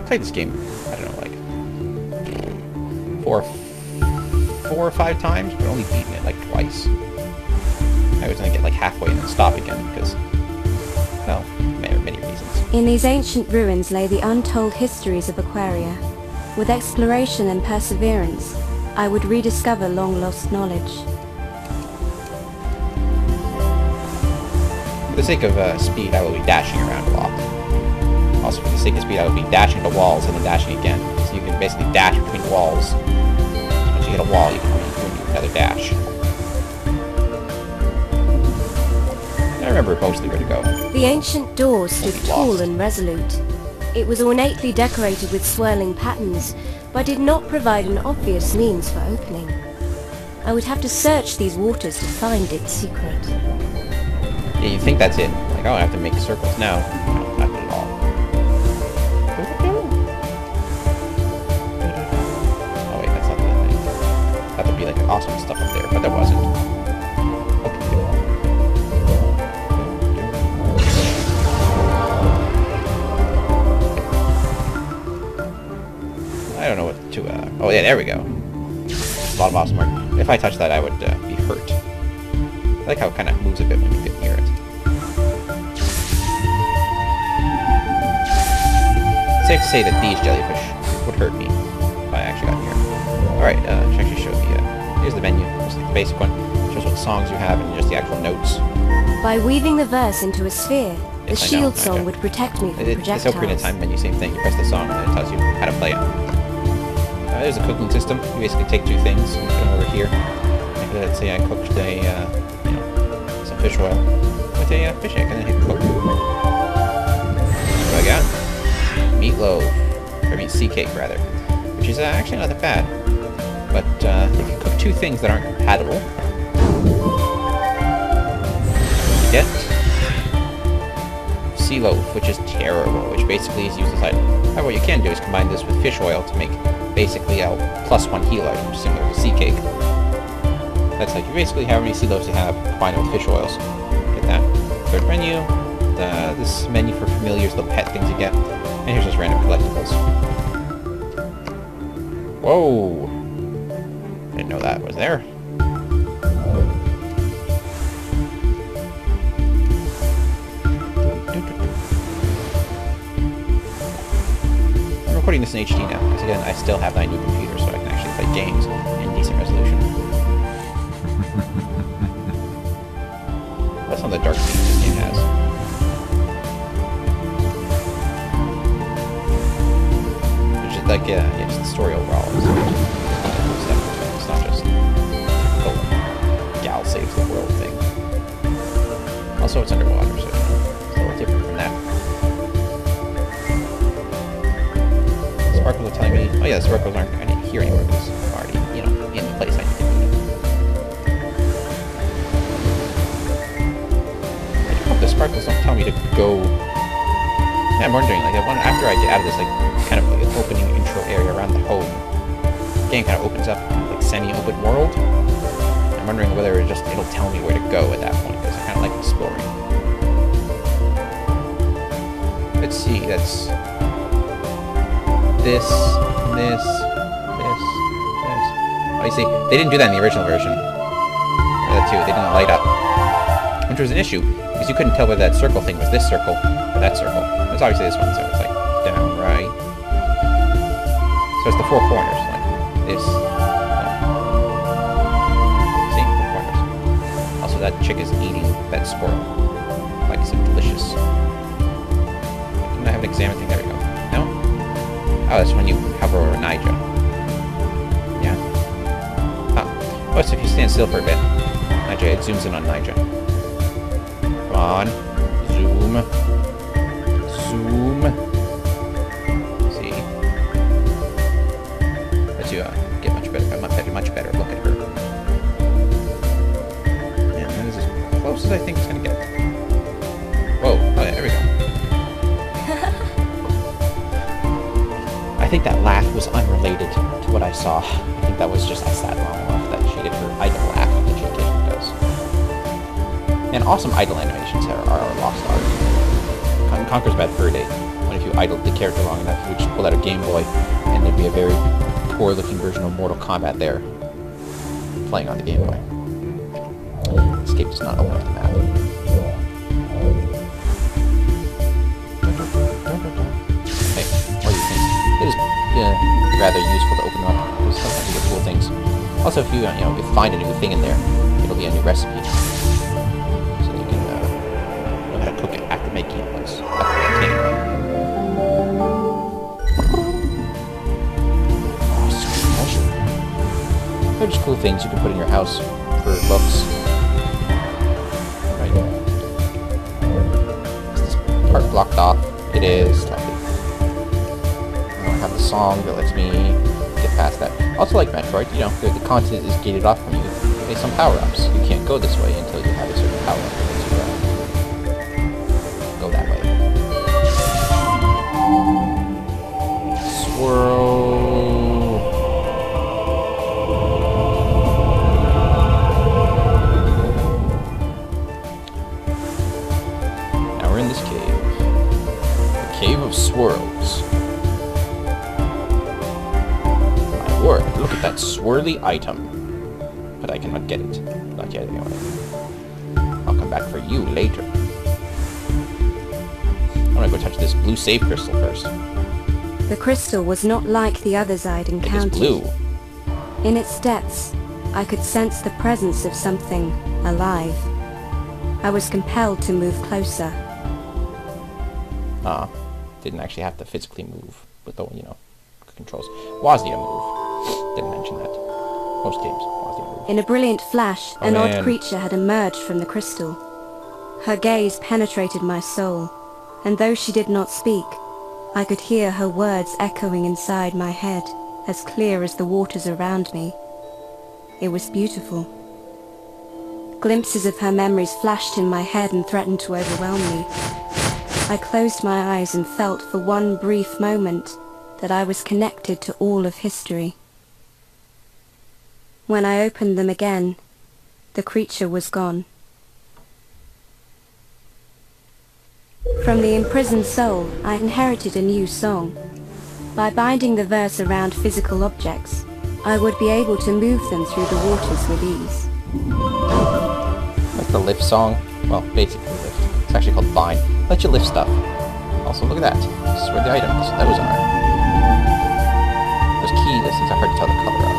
I've played this game, I don't know, like four or five times, but only beaten it like twice. I always only get like halfway and then stop again because, well, many reasons. In these ancient ruins lay the untold histories of Aquaria. With exploration and perseverance, I would rediscover long-lost knowledge. For the sake of speed, I will be dashing around a lot. Also, for the sake of speed, I will be dashing to walls and then dashing again. So you can basically dash between walls. Once you hit a wall, you can do another dash. I remember mostly where to go. The ancient door stood tall and resolute. It was ornately decorated with swirling patterns, but did not provide an obvious means for opening. I would have to search these waters to find its secret. Yeah, you think that's it. Like, oh, I have to make circles now. No, not at all. Oh wait, that's not the thing. That would be like awesome stuff up there, but there wasn't. I don't know what to, oh yeah, there we go. A lot of awesome work. If I touched that, I would be hurt. I like how it kind of moves a bit when you get near it. It's safe to say that these jellyfish would hurt me if I actually got near. Alright, should actually show the, here's the menu, just like the basic one. It shows what songs you have and just the actual notes. By weaving the verse into a sphere, the shield song would protect me from projectiles. It's Ocarina of Time menu, same thing. You press the song and it tells you how to play it. There's a cooking system. You basically take two things and put them over here. Like, let's say I cooked a, you know, some fish oil with a fish egg, and then hit cook. What do I got? Meatloaf. I mean, sea cake, rather. Which is actually not that bad. But if you cook two things that aren't compatible, you get sea loaf, which is terrible, which basically is used as item. However, what you can do is combine this with fish oil to make basically a +1 heal item, similar to sea cake. That's like basically how many sea loaves you have combined with fish oils. Get that. Third menu. This menu for familiars, the pet things you get. And here's just random collectibles. Whoa! Didn't know that was there. I'm recording this in HD now, because again, I still have my new computer, so I can actually play games in decent resolution. That's some of the dark themes this game has. Which is like, yeah, just the story overall. It's not just typical gal saves the world thing. Also, it's underwater, so it's a little different from that. Sparkles are telling me, oh yeah, the sparkles aren't I didn't hear anywhere because I'm already, you know, in the place I need to be. I hope the sparkles don't tell me to go. Yeah, I'm wondering, like, after I get out of this, like, kind of like opening intro area around the home, the game kind of opens up, like, semi-open world. I'm wondering whether it'll tell me where to go at that point, because I kind of like exploring. Let's see, that's this. Oh, you see, they didn't do that in the original version. That too, they didn't light up. Which was an issue, because you couldn't tell whether that circle thing was this circle or that circle. It's obviously this one, so it's like down, right. So it's the four corners, like this. See? Four corners. Also, that chick is eating that squirrel. Like some delicious. Didn't I have an examine thing? There we go. No? Oh, that's when you hover over Nija. Yeah. Oh. Plus, if you stand still for a bit, Nija, it zooms in on Nija. Come on. Zoom. Zoom. See? Lets you get much better look at her. Yeah, that is as close as I think it's going to get. Whoa. Oh, yeah, there we go. I think that laugh was unrelated to what I saw. I think that was just I sat long enough that she did her idle laugh that she occasionally does. And awesome idle animations are a lost art. Conker's Bad Fur Day. When if if you idled the character long enough, you would just pull out a Game Boy, and there'd be a very poor-looking version of Mortal Kombat there, playing on the Game Boy. Escape does not open up the map. Hey, what do you think? It is rather useful to open them up, because sometimes you get cool things. Also, if you, if you find a new thing in there, it'll be a new recipe. So you can know how to cook it after making it once. They're just cool things you can put in your house for looks. Right. Is this part blocked off? It is. Lovely. I don't have the song that lets me get past that. Also, like Metroid, the content is gated off from you based on power-ups. You can't go this way until you have a certain power-up to go that way. Swirl. In this cave. The Cave of Swirls. My word, look at that swirly item. But I cannot get it. Not yet, anyway. I'll come back for you later. I'm gonna go touch this blue save crystal first. The crystal was not like the others I'd encountered. It is blue. In its depths, I could sense the presence of something alive. I was compelled to move closer. Didn't actually have to physically move with the, controls. Wazia move. Didn't mention that. Most games, Wazia move. In a brilliant flash, an odd creature had emerged from the crystal. Her gaze penetrated my soul, and though she did not speak, I could hear her words echoing inside my head, as clear as the waters around me. It was beautiful. Glimpses of her memories flashed in my head and threatened to overwhelm me. I closed my eyes and felt for one brief moment that I was connected to all of history. When I opened them again, the creature was gone. From the imprisoned soul, I inherited a new song. By binding the verse around physical objects, I would be able to move them through the waters with ease. That's the lift song. Well, basically lift. It's actually called bind. Let you lift stuff. Also, look at that. This is where the items, those are. Those keys, things are hard to tell the color of.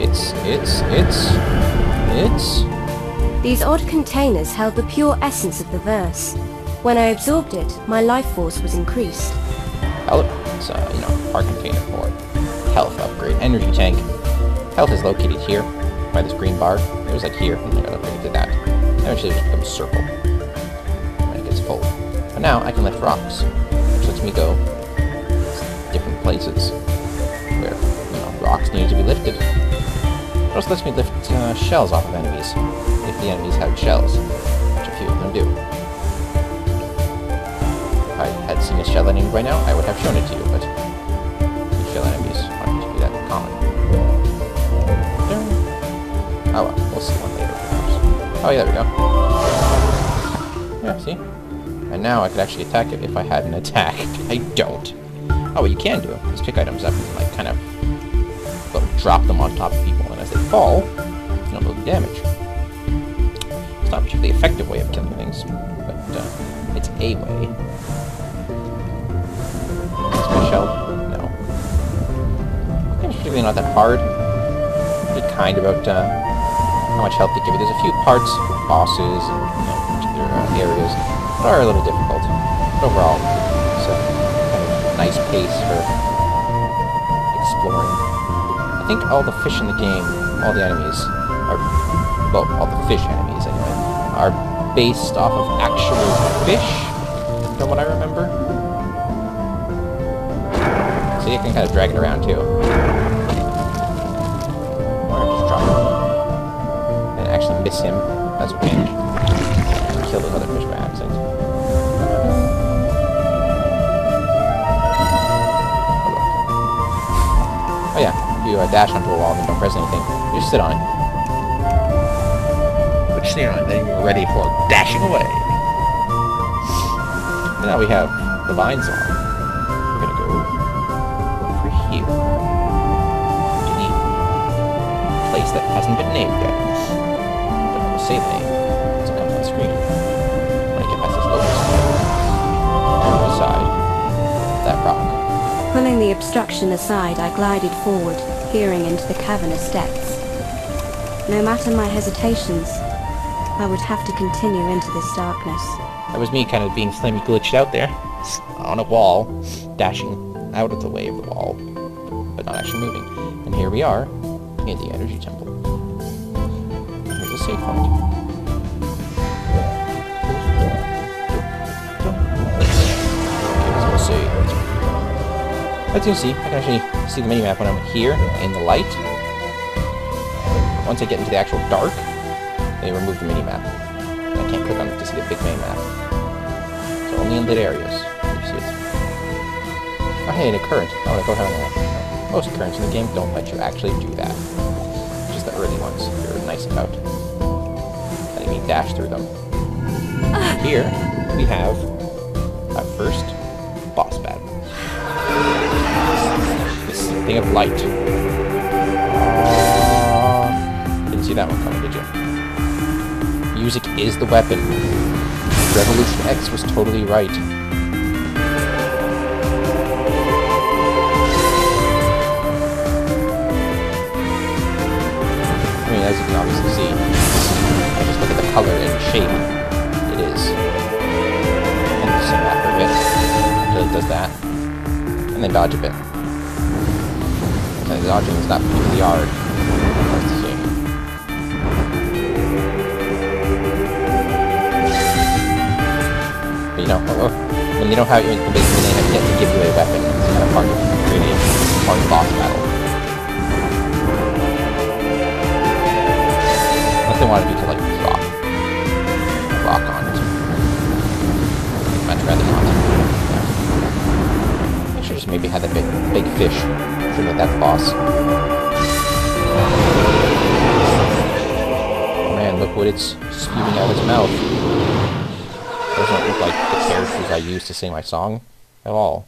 It's... These odd containers held the pure essence of the verse. When I absorbed it, my life force was increased. It's, our container for health upgrade. Energy tank. Health is located here, by this green bar. It was like here, and I got upgraded to that. Eventually it just becomes circle when it gets full. But now I can lift rocks, which lets me go different places where, rocks need to be lifted. It also lets me lift shells off of enemies, if the enemies have shells, which a few of them do. If I had seen a shell enemy by now, I would have shown it to you, but the shell enemies aren't to be that common. Oh well, we'll see one later, perhaps. Oh yeah, there we go. Yeah, see? And now I could actually attack it if I had an attack. I don't. Oh, what you can do is pick items up and, kind of, drop them on top of people, and as they fall, they'll do damage. It's not a particularly effective way of killing things, but, it's a way. Is my shell? No. It's particularly not that hard. Pretty kind about, how much health they give you. There's a few parts, bosses, and particular areas that are a little difficult. But overall, it's a kind of nice pace for exploring. I think all the fish in the game, all the enemies, all the fish enemies anyway, are based off of actual fish, from what I remember. So you can kind of drag it around too. Actually miss him. That's okay. Kill those other fish by accident. Oh yeah, if you dash onto a wall and don't press anything, you just sit on it. But you sit on it, then you're ready for dashing away. And now we have the vines on. We're gonna go over here to the place that hasn't been named yet. But I will say the name. It's coming on the screen. When I get past this locust on the side of that rock. Pulling the obstruction aside, I glided forward, peering into the cavernous depths. No matter my hesitations, I would have to continue into this darkness. That was me kind of being slightly glitched out there, on a wall, dashing out of the way of the wall, but not actually moving. And here we are, in the Energy Temple. Here's a save point. Here's a save. As you can see, I can actually see the minimap when I'm here, in the light. Once I get into the actual dark, they remove the minimap. I can't click on it to see the big main map. So only in lit areas you see it. Oh hey, and a current. I want to go down there. Most currents in the game don't let you actually do that. Just the early ones you're nice about. Letting me dash through them. Here we have our first boss battle. This thing of light. Didn't see that one coming, did you? Music is the weapon. Revolution X was totally right. I mean, as you can obviously see, I just look at the color and shape. It is. And just sing that for a bit. Until it does that. And then dodge a bit. And the dodging is not particularly hard. Let's see. You know, when you don't have, when basically they have yet to give you a weapon, it's kind of hard to create a hard boss battle. Unless they wanted you to, like, rock on it. Much rather not. I should just maybe have that big fish. Should have that boss. Oh man, look what it's spewing out of its mouth. Doesn't look like the characters I use to sing my song at all.